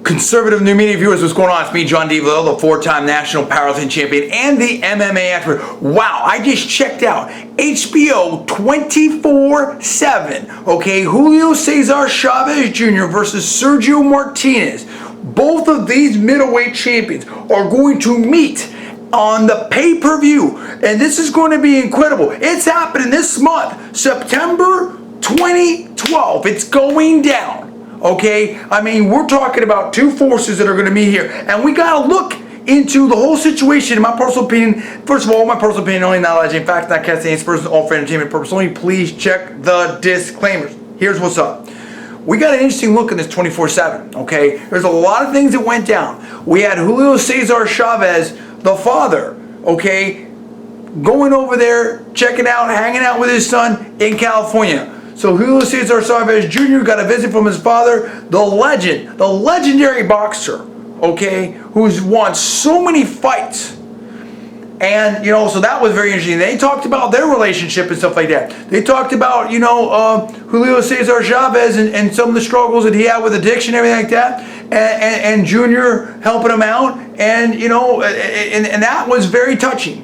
Conservative new media viewers, what's going on? It's me, John DeVille, the four-time national powerlifting champion and the MMA expert. Wow, I just checked out HBO 24/7. Okay, Julio Cesar Chavez Jr. versus Sergio Martinez. Both of these middleweight champions are going to meet on the pay-per-view, and this is going to be incredible. It's happening this month, September 2012. It's going down. Okay, I mean, we're talking about two forces that are going to meet here, and we got to look into the whole situation. In my personal opinion, first of all, my personal opinion only, not alleged, in fact, not casting any person, all for entertainment purpose only. Please check the disclaimers. Here's what's up. We got an interesting look at this 24/7. Okay, there's a lot of things that went down. We had Julio Cesar Chavez, the father, okay, going over there, checking out, hanging out with his son in California. So Julio Cesar Chavez Jr. got a visit from his father, the legend, the legendary boxer, okay, who's won so many fights. And, you know, so that was very interesting. They talked about their relationship and stuff like that. They talked about, you know, Julio Cesar Chavez and some of the struggles that he had with addiction and everything like that. And Junior helping him out. And, you know, and that was very touching.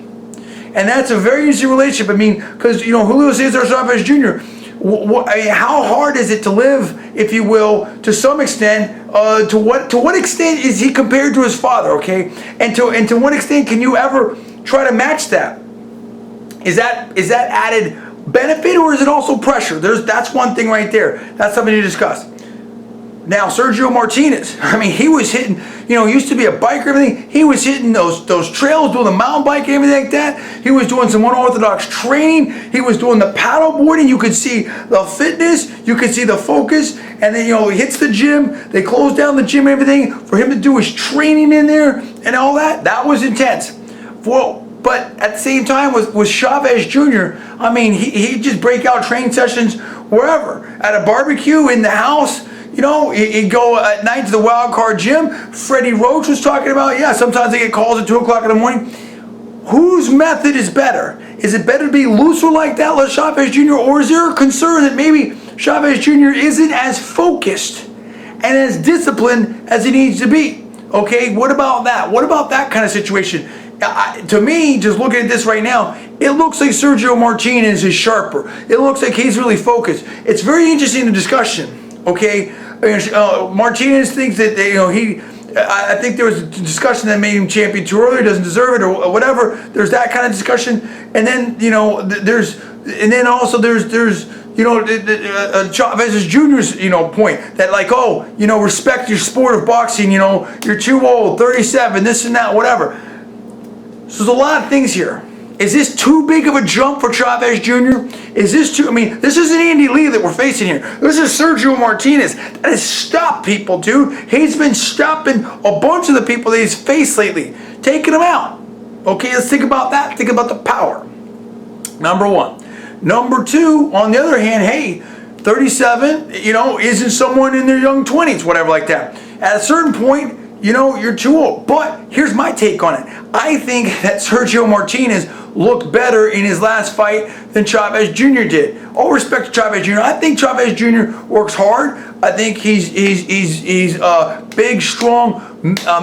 And that's a very interesting relationship. I mean, because, you know, Julio Cesar Chavez Jr., how hard is it to live, if you will, to some extent? To what extent is he compared to his father? Okay, and to what extent can you ever try to match that? Is that added benefit, or is it also pressure? That's one thing right there. That's something to discuss. Now, Sergio Martinez, I mean, he was hitting, you know, he used to be a biker, everything. He was hitting those trails, doing the mountain bike, everything like that. He was doing some unorthodox training. He was doing the paddle boarding. You could see the fitness. You could see the focus. And then, you know, he hits the gym. They close down the gym, everything. For him to do his training in there and all that, that was intense. But at the same time, with Chavez Jr., I mean, he'd just break out training sessions wherever. At a barbecue, in the house. You know, he'd go at night to the Wild Card Gym. Freddie Roach was talking about, yeah, sometimes they get calls at 2 o'clock in the morning. Whose method is better? Is it better to be looser like that, like Chavez Jr., or is there a concern that maybe Chavez Jr. isn't as focused and as disciplined as he needs to be? Okay, what about that? What about that kind of situation? To me, just looking at this right now, it looks like Sergio Martinez is sharper. It looks like he's really focused. It's very interesting, the discussion. Okay, Martinez thinks that, you know, I think there was a discussion that made him champion too early, doesn't deserve it, or whatever. There's that kind of discussion, and then, you know, there's you know, Chavez Jr.'s, you know, point that, like, oh, you know, respect your sport of boxing. You know, you're too old, 37, this and that, whatever. So there's a lot of things here. Is this too big of a jump for Chavez Jr.? Is this too, I mean, this isn't Andy Lee that we're facing here. This is Sergio Martinez. That has stopped people, dude. He's been stopping a bunch of the people that he's faced lately, taking them out. Okay, let's think about that. Think about the power. Number one. Number two, on the other hand, hey, 37, you know, isn't someone in their young 20s, whatever like that. At a certain point, you know, you're too old. But here's my take on it. I think that Sergio Martinez looked better in his last fight than Chavez Jr. did. All respect to Chavez Jr. I think Chavez Jr. works hard. I think he's big, strong,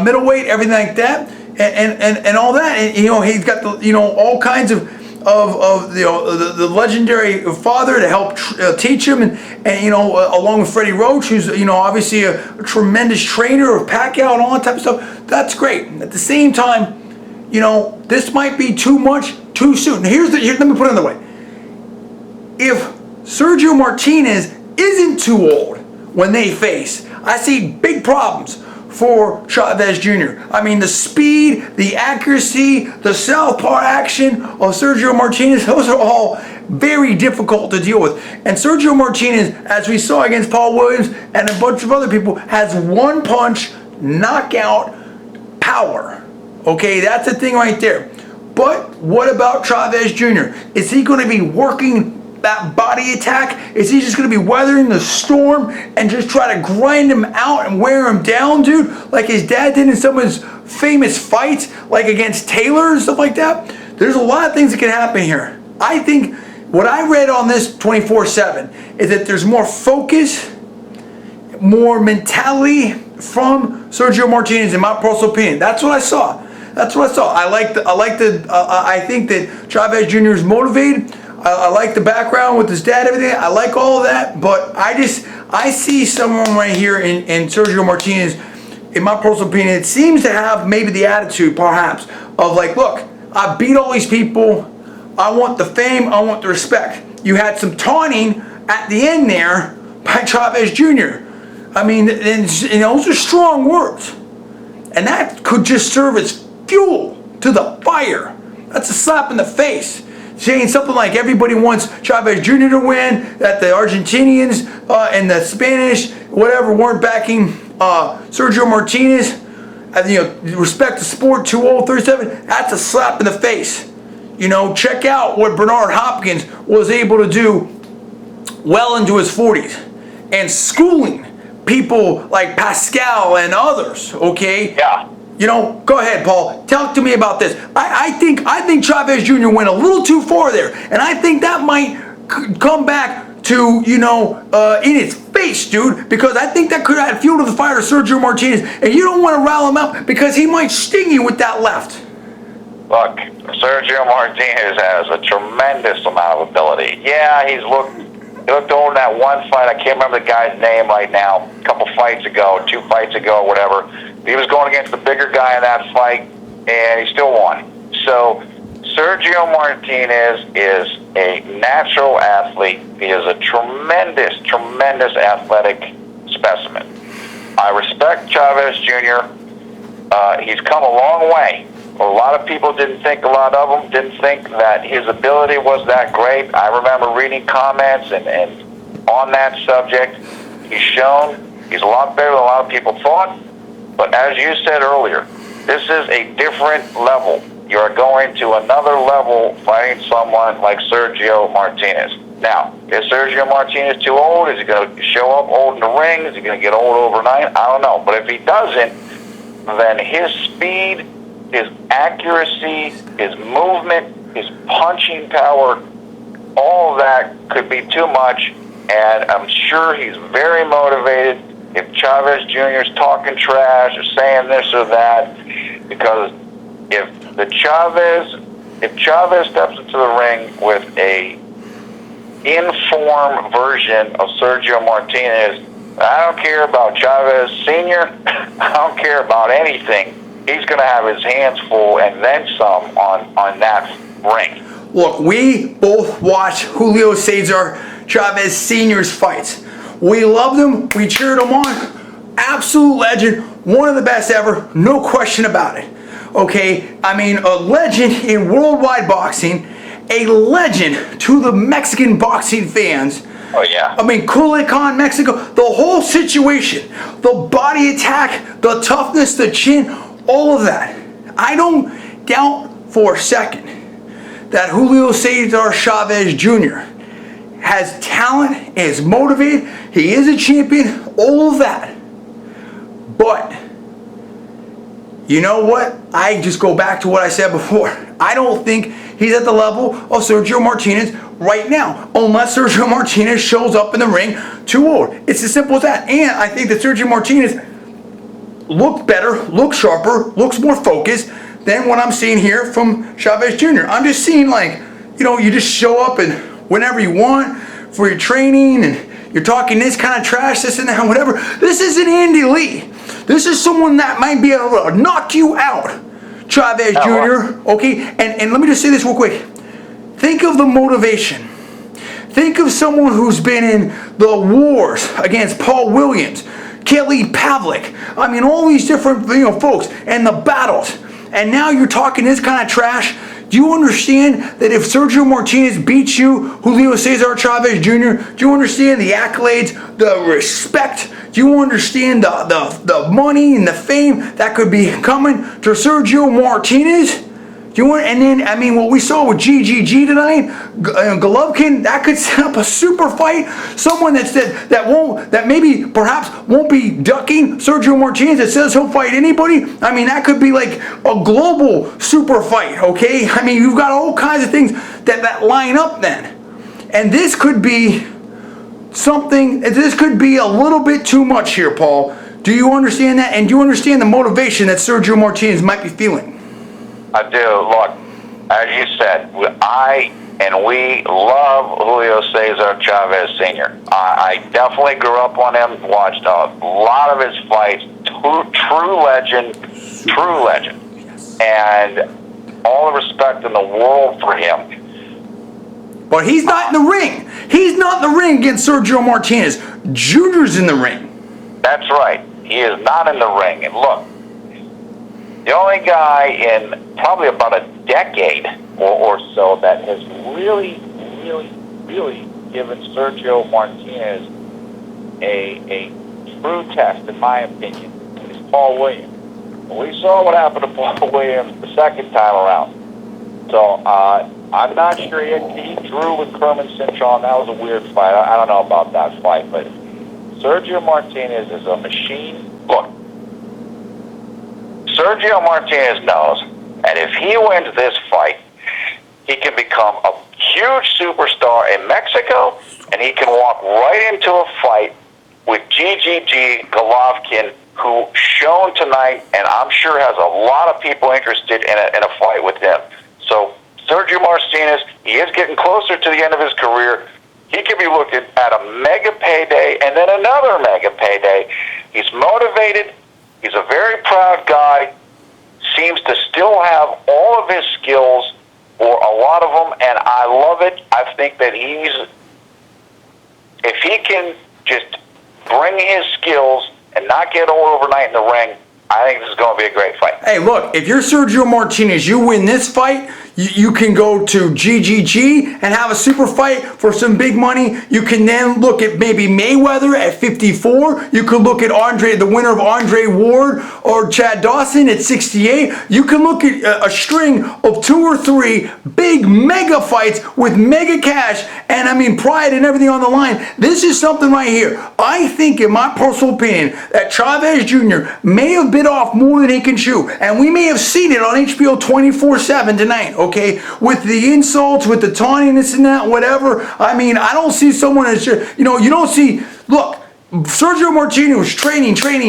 middleweight, everything like that, and all that. And, you know, he's got the, you know, all kinds of the legendary father to help teach him, and you know, along with Freddie Roach, who's, you know, obviously a tremendous trainer of Pacquiao and all that type of stuff. That's great. At the same time, you know, this might be too much too soon. Let me put it another way. If Sergio Martinez isn't too old when they face, I see big problems for Chavez Jr. I mean, the speed, the accuracy, the southpaw action of Sergio Martinez, those are all very difficult to deal with. And Sergio Martinez, as we saw against Paul Williams and a bunch of other people, has one punch knockout power. Okay, that's the thing right there. But what about Chavez Jr.? Is he going to be working that body attack? Is he just going to be weathering the storm and just try to grind him out and wear him down, dude? Like his dad did in some of his famous fights, like against Taylor and stuff like that? There's a lot of things that can happen here. I think what I read on this 24/7 is that there's more focus, more mentality from Sergio Martinez, in my personal opinion. That's what I saw. I think that Chavez Jr. is motivated. I like the background with his dad, everything. I like all of that, but I see someone right here in Sergio Martinez, in my personal opinion, it seems to have maybe the attitude, perhaps, of like, look, I beat all these people. I want the fame. I want the respect. You had some taunting at the end there by Chavez Jr. I mean, and those are strong words. And that could just serve as fuel to the fire. That's a slap in the face. Saying something like everybody wants Chavez Jr. to win, that the Argentinians and the Spanish, whatever, weren't backing Sergio Martinez. Respect the sport, 2-0-37. That's a slap in the face. Check out what Bernard Hopkins was able to do well into his 40s. And schooling people like Pascal and others, okay? Yeah. Go ahead, Paul. Talk to me about this. I think Chavez Jr. went a little too far there, and I think that might come back to in its face, dude. Because I think that could add fuel to the fire to Sergio Martinez, and you don't want to rile him out because he might sting you with that left. Look, Sergio Martinez has a tremendous amount of ability. Yeah, he looked over in that one fight. I can't remember the guy's name right now. A couple fights ago, 2 fights ago, whatever. He was going against the bigger guy in that fight, and he still won. So Sergio Martinez is a natural athlete. He is a tremendous, tremendous athletic specimen. I respect Chavez Jr. He's come a long way. A lot of people didn't think that his ability was that great. I remember reading comments and on that subject. He's shown he's a lot better than a lot of people thought. But as you said earlier, this is a different level. You're going to another level fighting someone like Sergio Martinez. Now, is Sergio Martinez too old? Is he going to show up old in the ring? Is he going to get old overnight? I don't know. But if he doesn't, then his speed, his accuracy, his movement, his punching power, all of that could be too much. And I'm sure he's very motivated. If Chavez Jr. is talking trash or saying this or that, because if Chavez steps into the ring with a in-form version of Sergio Martinez, I don't care about Chavez Sr. I don't care about anything. He's going to have his hands full and then some on that ring. Look, we both watched Julio Cesar Chavez Sr.'s fights. We loved him. We cheered him on. Absolute legend. One of the best ever. No question about it. Okay? I mean, a legend in worldwide boxing. A legend to the Mexican boxing fans. Oh, yeah. I mean, Culiacan, Mexico. The whole situation. The body attack. The toughness. The chin. All of that. I don't doubt for a second that Julio Cesar Chavez Jr. has talent, is motivated, he is a champion, all of that. But, you know what? I just go back to what I said before. I don't think he's at the level of Sergio Martinez right now, unless Sergio Martinez shows up in the ring too old. It's as simple as that. And I think that Sergio Martinez looks better, looks sharper, looks more focused than what I'm seeing here from Chavez Jr. I'm just seeing you just show up and whenever you want for your training and you're talking this kind of trash, this and that, whatever. This isn't Andy Lee. This is someone that might be able to knock you out, Chavez Jr. Okay? And let me just say this real quick. Think of the motivation. Think of someone who's been in the wars against Paul Williams, Kelly Pavlik. I mean, all these different folks and the battles. And now you're talking this kind of trash. Do you understand that if Sergio Martinez beats you, Julio Cesar Chavez Jr., do you understand the accolades, the respect? Do you understand the money and the fame that could be coming to Sergio Martinez? And then, I mean, what we saw with GGG tonight, Golovkin, that could set up a super fight. Someone that maybe perhaps won't be ducking Sergio Martinez that says he'll fight anybody. I mean, that could be like a global super fight, okay? I mean, you've got all kinds of things that line up then. And this could be something, this could be a little bit too much here, Paul, Do you understand that? And do you understand the motivation that Sergio Martinez might be feeling? I do. Look, as you said, we love Julio Cesar Chavez Sr. I definitely grew up on him, watched a lot of his fights. True legend. And all the respect in the world for him. But he's not in the ring. He's not in the ring against Sergio Martinez. Junior's in the ring. That's right. He is not in the ring. And look, the only guy in probably about a decade or so that has really given Sergio Martinez a true test, in my opinion, is Paul Williams. We saw what happened to Paul Williams the second time around. So I'm not sure he drew with Kerman Cintron. That was a weird fight. I don't know about that fight, but Sergio Martinez is a machine. Look, Sergio Martinez knows, and if he wins this fight, he can become a huge superstar in Mexico, and he can walk right into a fight with GGG Golovkin, who shown tonight, and I'm sure has a lot of people interested in a fight with him. So Sergio Martinez, he is getting closer to the end of his career. He could be looking at a mega payday and then another mega payday. He's motivated. He's a very proud guy. Seems to still have all of his skills, or a lot of them, and I love it. I think that if he can just bring his skills and not get old overnight in the ring, I think this is going to be a great fight. Hey, look, if you're Sergio Martinez, you win this fight, you can go to GGG and have a super fight for some big money. You can then look at maybe Mayweather at 54. You could look at the winner of Andre Ward or Chad Dawson at 68. You can look at a string of 2 or 3 big mega fights with mega cash and, I mean, pride and everything on the line. This is something right here. I think, in my personal opinion, that Chavez Jr. may have bit off more than he can chew. And we may have seen it on HBO 24/7 tonight, okay? With the insults, with the taunting, this and that, whatever. I mean, I don't see someone that's just, you don't see, look, Sergio Martinez was training, different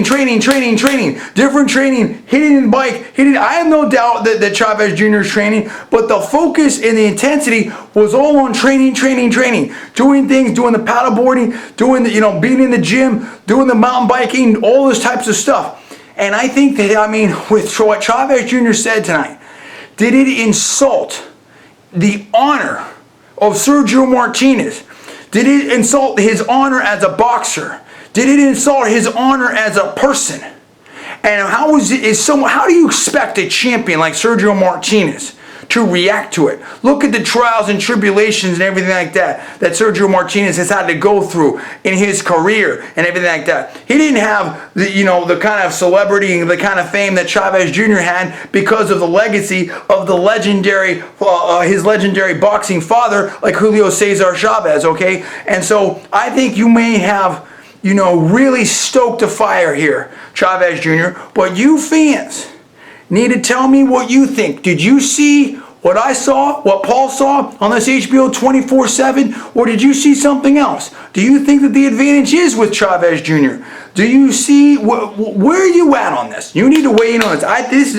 training, hitting the bike, I have no doubt that Chavez Jr. is training, but the focus and the intensity was all on training, doing things, doing the paddleboarding, doing the, being in the gym, doing the mountain biking, all those types of stuff. And I think that, I mean, with what Chavez Jr. said tonight, did it insult the honor of Sergio Martinez? Did it insult his honor as a boxer? Did it insult his honor as a person? And how do you expect a champion like Sergio Martinez to react to it? Look at the trials and tribulations and everything like that Sergio Martinez has had to go through in his career and everything like that. He didn't have the kind of celebrity and the kind of fame that Chavez Jr. had because of the legacy of the legendary, his legendary boxing father, like Julio Cesar Chavez, okay? And so I think you may have, really stoked a fire here, Chavez Jr., but you fans need to tell me what you think. Did you see what I saw, what Paul saw on this HBO 24/7, or did you see something else? Do you think that the advantage is with Chavez Jr.? Do you see, where are you at on this? You need to weigh in on this.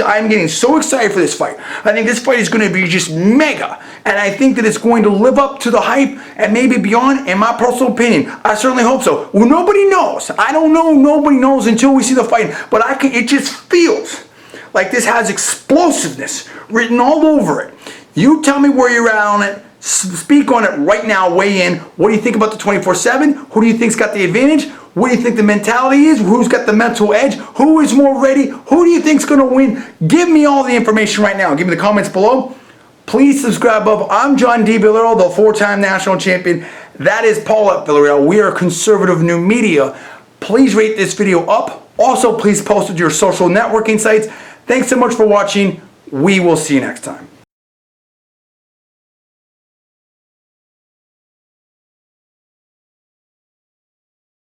I'm getting so excited for this fight. I think this fight is going to be just mega, and I think that it's going to live up to the hype and maybe beyond, in my personal opinion. I certainly hope so. Well, nobody knows. I don't know. Nobody knows until we see the fight, but it just feels like this has explosiveness written all over it. You tell me where you're at on it. Speak on it right now. Weigh in. What do you think about the 24/7? Who do you think's got the advantage? What do you think the mentality is? Who's got the mental edge? Who is more ready? Who do you think's going to win? Give me all the information right now. Give me the comments below. Please subscribe above. I'm John D. Villarreal, the 4-time national champion. That is Paul at Villarreal. We are conservative new media. Please rate this video up. Also, please post it to your social networking sites. Thanks so much for watching. We will see you next time.